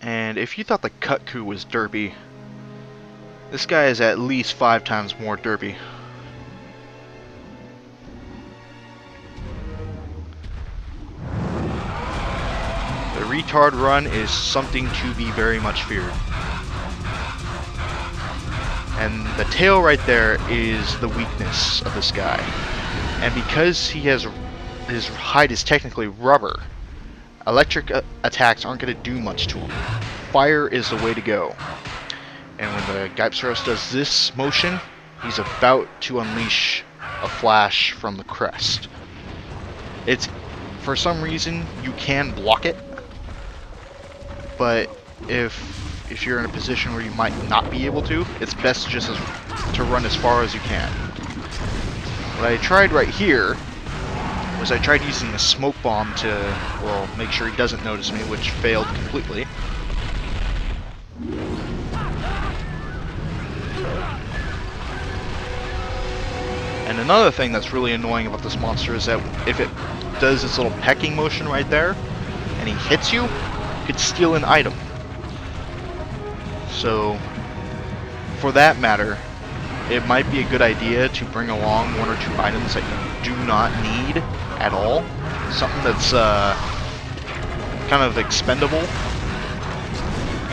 And if you thought the Kutku was derpy, this guy is at least 5 times more derpy. The retard run is something to be very much feared. And the tail right there is the weakness of this guy. And because his hide is technically rubber, electric attacks aren't going to do much to him. Fire is the way to go. And when the Gypceros does this motion, he's about to unleash a flash from the crest. It's, for some reason, you can block it, but if you're in a position where you might not be able to, it's best just to run as far as you can. What I tried right here was I tried using a smoke bomb to, well, make sure he doesn't notice me, which failed completely. And another thing that's really annoying about this monster is that if it does its little pecking motion right there, and he hits you, you could steal an item. So, for that matter, it might be a good idea to bring along 1 or 2 items that you do not need at all. Something that's kind of expendable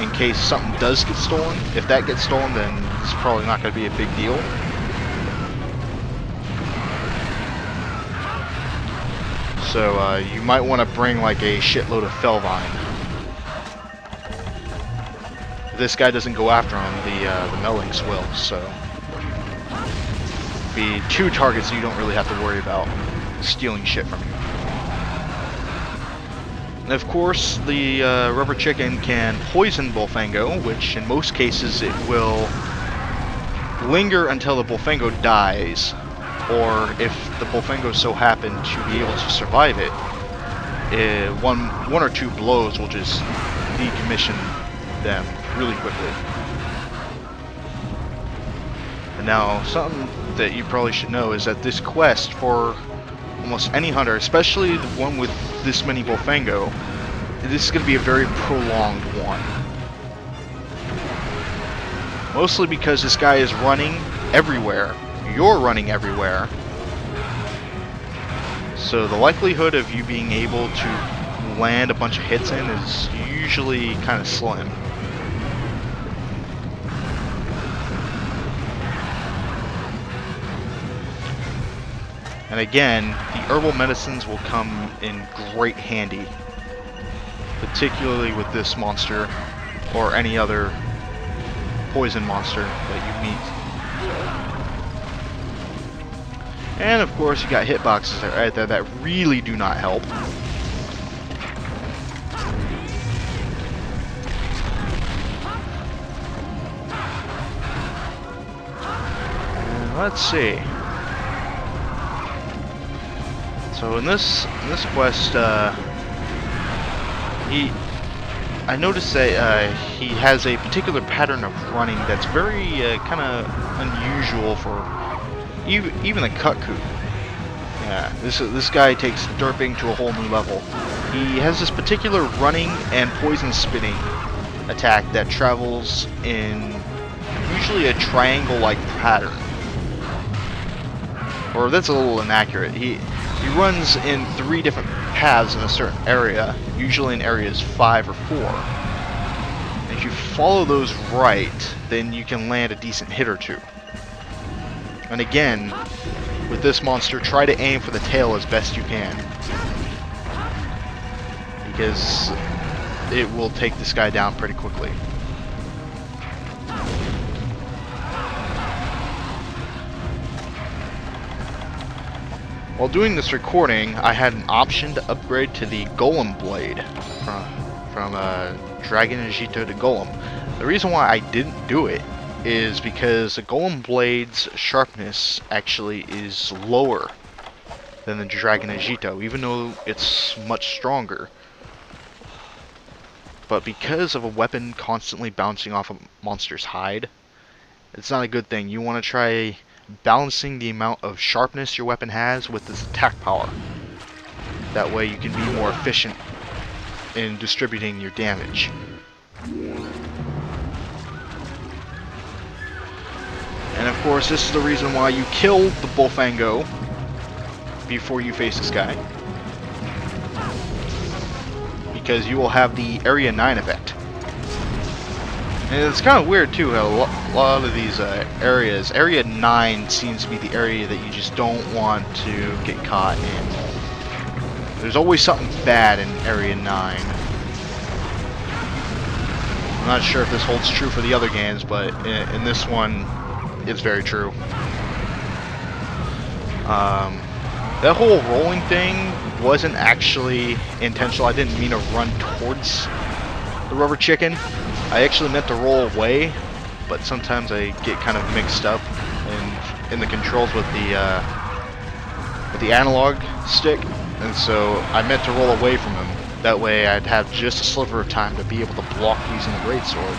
in case something does get stolen. If that gets stolen, then it's probably not going to be a big deal. So you might want to bring like a shitload of Felvine. This guy doesn't go after him, the Melings will, so be 2 targets you don't really have to worry about stealing shit from you. And of course, the rubber chicken can poison Bullfango, which in most cases it will linger until the Bullfango dies, or if the Bullfango so happen to be able to survive it, one or 2 blows will just decommission them really quickly. And now, something that you probably should know is that this quest for almost any hunter, especially the one with this many Bullfango, this is going to be a very prolonged one. Mostly because this guy is running everywhere. You're running everywhere. So the likelihood of you being able to land a bunch of hits in is usually kind of slim. And again, the herbal medicines will come in great handy, particularly with this monster or any other poison monster that you meet. And of course, you got hitboxes right there that really do not help. And let's see. So in this quest, I noticed that he has a particular pattern of running that's very kind of unusual for even the Kutku. Yeah, this guy takes derping to a whole new level. He has this particular running and poison spitting attack that travels in usually a triangle-like pattern. Or that's a little inaccurate. He runs in 3 different paths in a certain area, usually in areas 5 or 4. And if you follow those right, then you can land a decent hit or 2. And again, with this monster, try to aim for the tail as best you can, because it will take this guy down pretty quickly. While doing this recording, I had an option to upgrade to the Golem Blade from Dragon Agito to Golem. The reason why I didn't do it is because the Golem Blade's sharpness actually is lower than the Dragon Agito, even though it's much stronger. But because of a weapon constantly bouncing off a monster's hide, it's not a good thing. You want to try balancing the amount of sharpness your weapon has with its attack power. That way you can be more efficient in distributing your damage. And of course, this is the reason why you kill the Bullfango before you face this guy. Because you will have the Area 9 effect. And it's kind of weird too, how a lot of these areas, Area 9 seems to be the area that you just don't want to get caught in. There's always something bad in Area 9. I'm not sure if this holds true for the other games, but in this one, it's very true. That whole rolling thing wasn't actually intentional. I didn't mean to run towards the rubber chicken. I actually meant to roll away, but sometimes I get kind of mixed up in the controls with the analog stick, and so I meant to roll away from him. That way I'd have just a sliver of time to be able to block using the greatsword.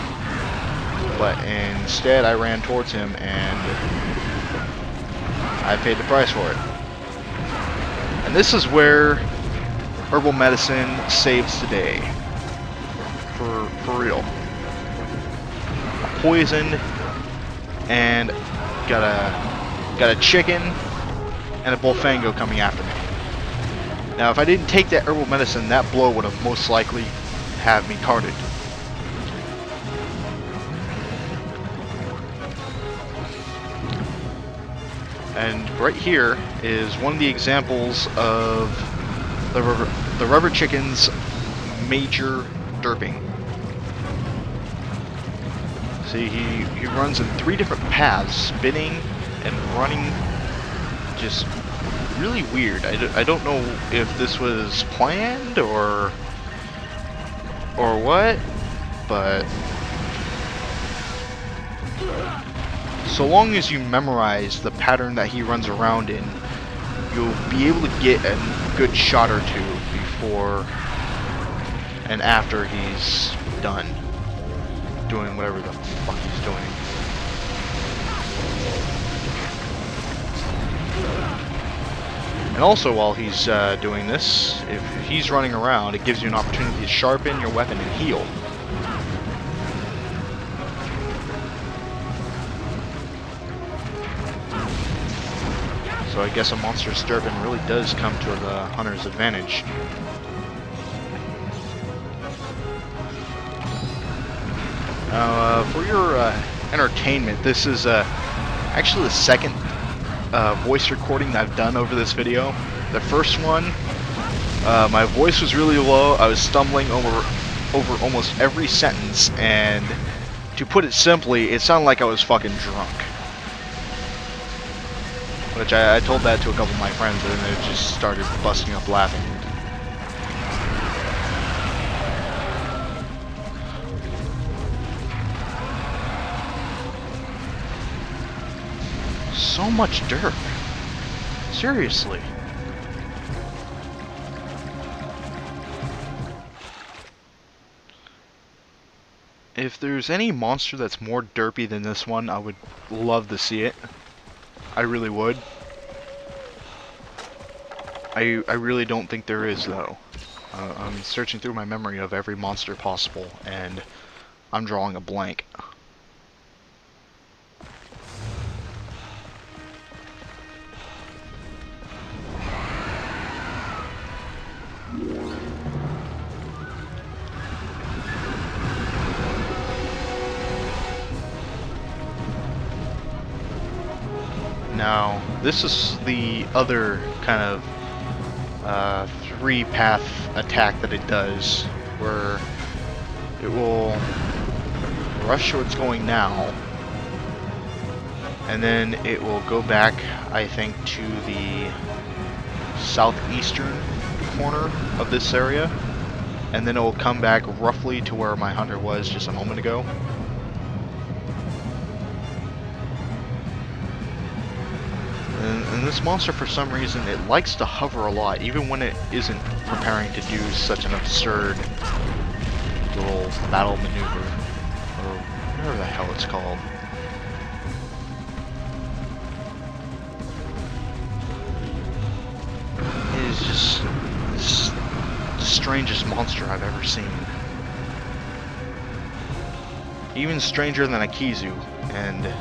But instead I ran towards him and I paid the price for it. And this is where herbal medicine saves the day. For real. Poisoned and got a chicken and a Bullfango coming after me. Now if I didn't take that herbal medicine, that blow would have most likely have me carded. And right here is one of the examples of the rubber chicken's major derping. See, he runs in 3 different paths, spinning and running, just really weird. I don't know if this was planned or what, but so long as you memorize the pattern that he runs around in, you'll be able to get a good shot or two before and after he's done doing whatever the fuck he's doing. And also while he's doing this, if he's running around, it gives you an opportunity to sharpen your weapon and heal. So I guess a monster's derping really does come to the hunter's advantage. For your entertainment, this is actually the second voice recording that I've done over this video. The first one, my voice was really low. I was stumbling over almost every sentence, and to put it simply, it sounded like I was fucking drunk. Which I told that to a couple of my friends, and they just started busting up laughing. So much derp. Seriously. If there's any monster that's more derpy than this one, I would love to see it. I really would. I really don't think there is, though. I'm searching through my memory of every monster possible, and I'm drawing a blank. Now, this is the other kind of 3-path attack that it does, where it will rush where it's going now, and then it will go back, I think, to the southeastern corner of this area, and then it will come back roughly to where my hunter was just a moment ago. And this monster, for some reason, it likes to hover a lot, even when it isn't preparing to do such an absurd little battle maneuver, or whatever the hell it's called. It is just the strangest monster I've ever seen. Even stranger than a Kizu, and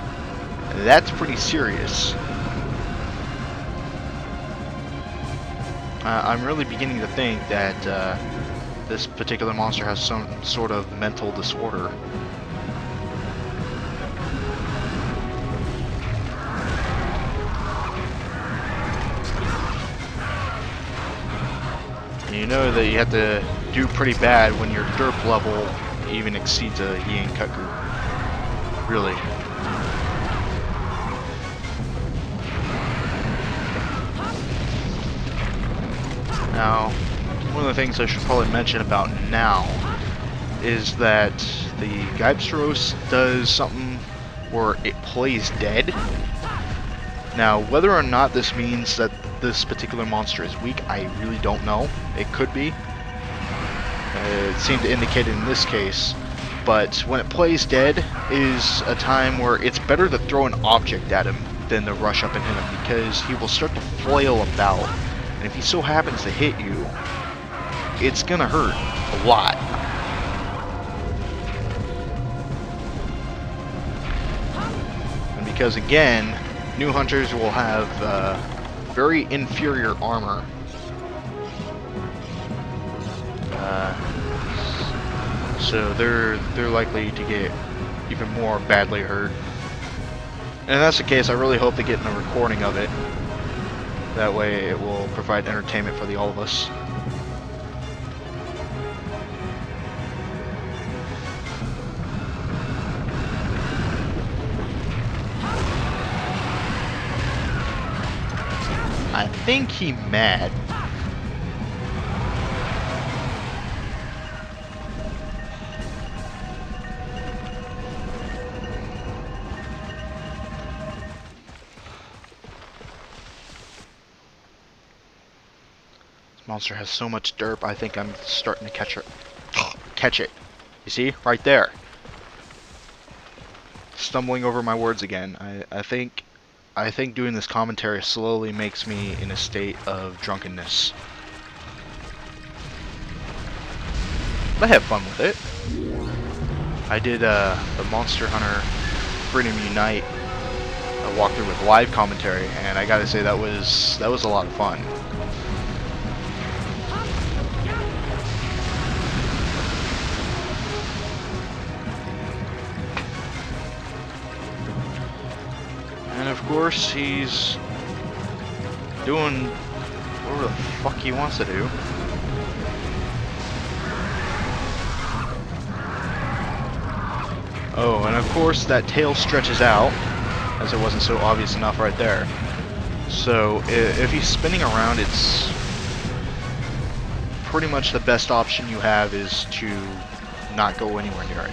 That's pretty serious. I'm really beginning to think that this particular monster has some sort of mental disorder. And you know that you have to do pretty bad when your derp level even exceeds a Yin Kaku. Really. Now, one of the things I should probably mention about now is that the Gypceros does something where it plays dead. Now, whether or not this means that this particular monster is weak, I really don't know. It could be. It seemed to indicate it in this case. But when it plays dead is a time where it's better to throw an object at him than to rush up and hit him, because he will start to flail about. And if he so happens to hit you, it's gonna hurt a lot. And because again, new hunters will have very inferior armor. So they're likely to get even more badly hurt. And if that's the case, I really hope to get in a recording of it. That way it will provide entertainment for all of us. I think he's mad. Monster has so much derp, I think I'm starting to catch it. You see? Right there. Stumbling over my words again. I think doing this commentary slowly makes me in a state of drunkenness. But I have fun with it. I did the Monster Hunter Freedom Unite walkthrough with live commentary, and I gotta say that was a lot of fun. And of course, he's doing whatever the fuck he wants to do. Oh, and of course that tail stretches out, as it wasn't so obvious enough right there. So if he's spinning around, it's pretty much the best option you have is to not go anywhere near it.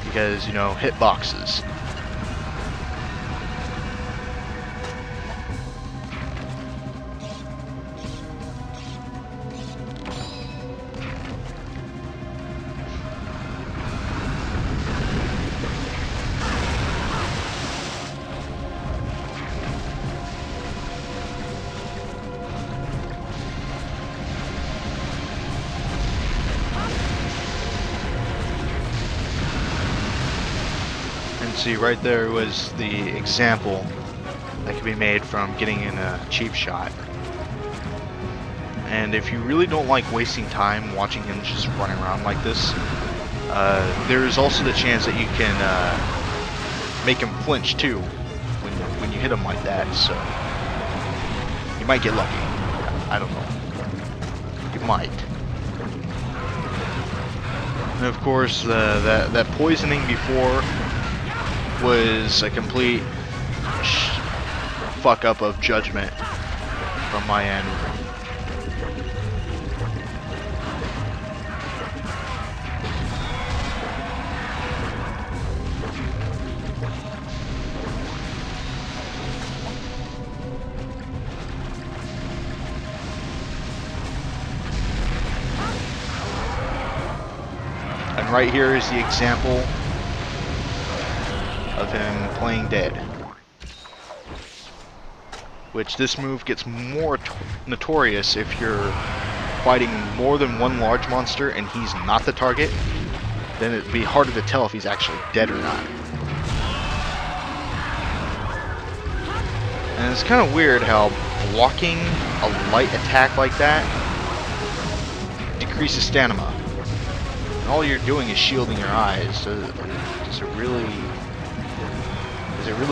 Because, you know, hit boxes. See, right there was the example that could be made from getting in a cheap shot. And if you really don't like wasting time watching him just running around like this, there is also the chance that you can make him flinch too when you hit him like that. So you might get lucky. I don't know. You might. And of course, that poisoning before was a complete fuck up of judgment from my end. And right here is the example of him playing dead. Which this move gets more notorious if you're fighting more than one large monster and he's not the target. Then it'd be harder to tell if he's actually dead or not. And it's kind of weird how blocking a light attack like that decreases stamina. And all you're doing is shielding your eyes. Is it really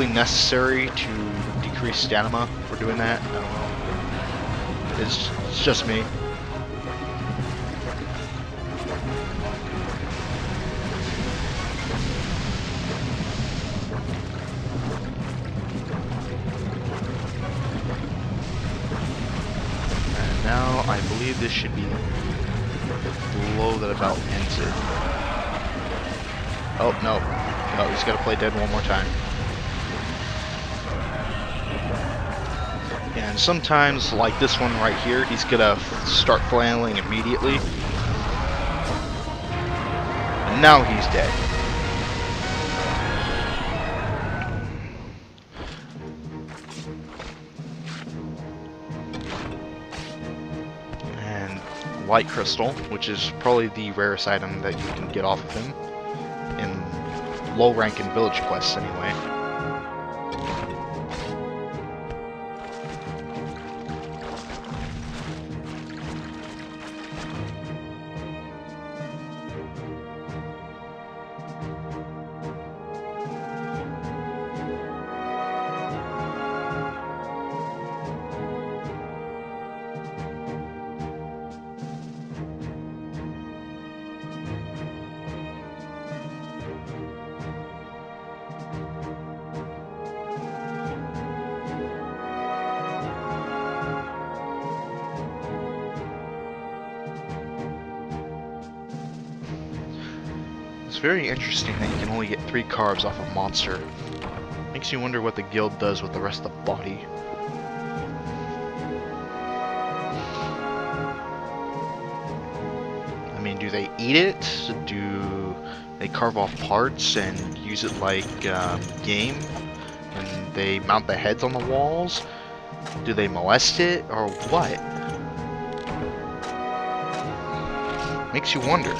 necessary to decrease stamina for doing that? I don't know. It's just me. And now I believe this should be the blow that about ends it. Oh, no. No, he's got to play dead one more time. And sometimes, like this one right here, he's gonna start flailing immediately. And now he's dead. And light crystal, which is probably the rarest item that you can get off of him in low rank in village quests anyway. It's very interesting that you can only get 3 carbs off a monster. Makes you wonder what the guild does with the rest of the body. I mean, do they eat it? Do they carve off parts and use it like game? And they mount the heads on the walls? Do they molest it, or what? Makes you wonder.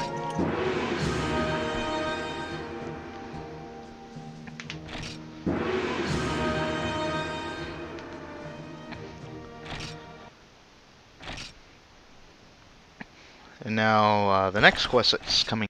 And now the next quest that's coming